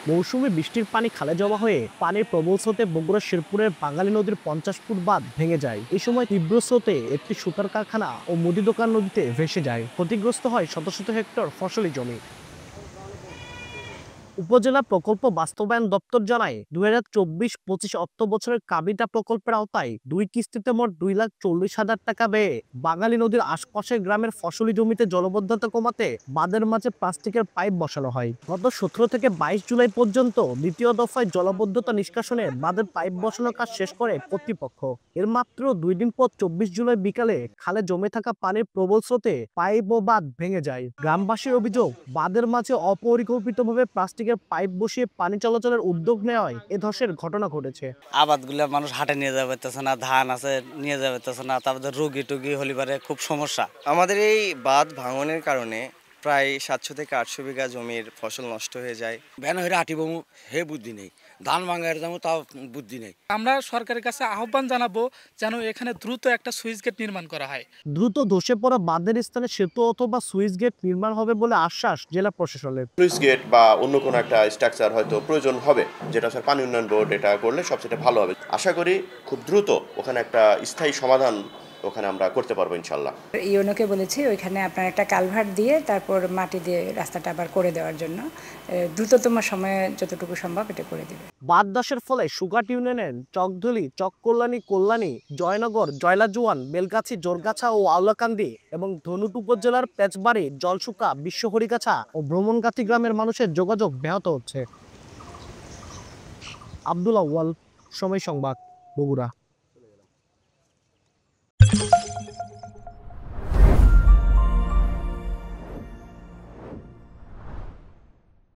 মৌসুমী বৃষ্টির পানি খালে জমা হয়ে পানির প্রবল স্রোতে বগুড়া শেরপুরের বাঙালি নদীর 50 ফুট বাঁধ ভেঙে যায়। এই সময় তীব্র স্রোতে একটি সুতার কারখানা ও মুদি দোকান নদীতে ভেসে যায়। ক্ষতিগ্রস্ত হয় শত শত হেক্টর ফসলি জমি। উপজেলা প্রকল্প বাস্তবায়ন দপ্তর জানায় 2024-25 অর্থ বছরের কাবিটা প্রকল্পের আওতায় 2 কিস্তিতে মোট 2,40,000 টাকা ব্যয়ে বাঙালি নদীর আশপাশের গ্রামের ফসলি জমিতে জলবদ্ধতা কমাতে বাঁধের মাঝে প্লাস্টিকের পাইপ বসানো হয়। গত 17 থেকে 22 জুলাই পর্যন্ত দ্বিতীয় দফায় জলবদ্ধতা নিষ্কাশনে বাঁধের পাইপ বসানোর কাজ শেষ করে কর্তৃপক্ষ। এর মাত্র 2 দিন পর 24 জুলাই বিকালে খালে জমে থাকা পানির প্রবল স্রোতে পাইপ ও বাঁধ ভেঙে যায়। গ্রামবাসীর অভিযোগ, বাঁধের মাঝে অপরিকল্পিতভাবে প্লাস্টিকের পাইপ বসিয়ে পানি চলাচলের উদ্যোগ নেওয়ায় এ ধসের ঘটনা ঘটেছে। আবাদগুলো মানুষ হাটে নিয়ে যাবে পারতেছে না, ধান আছে নিয়ে যাবে পারতেছে না, তারপরে রোগী টুগী হলিবারে খুব সমস্যা। আমাদের এই বাঁধ ভাঙনের কারণে প্রায় 700 থেকে 800 বিঘা জমির ফসল নষ্ট হয়ে যায়। ভ্যান হয়ে হাঁটিব হে বুদ্ধি নেই, ধান ভাঙার যাবো তাও বুদ্ধি নেই। আমরা সরকারের কাছে আহ্বান জানাবো যেন এখানে দ্রুত একটা সুইচ গেট নির্মাণ করা হয়। দ্রুত ধসে পড়া বাঁধের স্থানে সেতু অথবা সুইচ গেট নির্মাণ হবে বলে আশ্বাস জেলা প্রশাসনের। সুইচ গেট বা অন্য কোনো একটা স্ট্রাকচার হয়তো প্রয়োজন হবে, যেটা স্যার পানি উন্নয়ন বোর্ড এটা করলে সবচেয়ে ভালো হবে। আশা করি খুব দ্রুত ওখানে একটা স্থায়ী সমাধান ওখানে আমরা করতে পারবো ইনশাল্লাহ। ইউনোকে বলেছি ওইখানে আপনার একটা কালভার্ট দিয়ে তারপর মাটি দিয়ে রাস্তাটা আবার করে দেওয়ার জন্য দ্রুততম সময়ে যতটুকু সম্ভব এটা করে দিবে। বাঁধ ধসের ফলে সুগাট ইউনিয়নের চকধুলি, চককল্যাণী, কল্যাণী, জয়নগর, জয়লাজুয়ান, বেলগাছি, জোরগাছা ও আওলাকান্দি এবং ধনুট উপজেলার পেঁচবাড়ি, জলশুকা, বিশ্বহরিগাছা ও ভ্রমণগাতি গ্রামের মানুষের যোগাযোগ ব্যাহত হচ্ছে। আব্দুল আউয়াল, সময় সংবাদ, বগুড়া।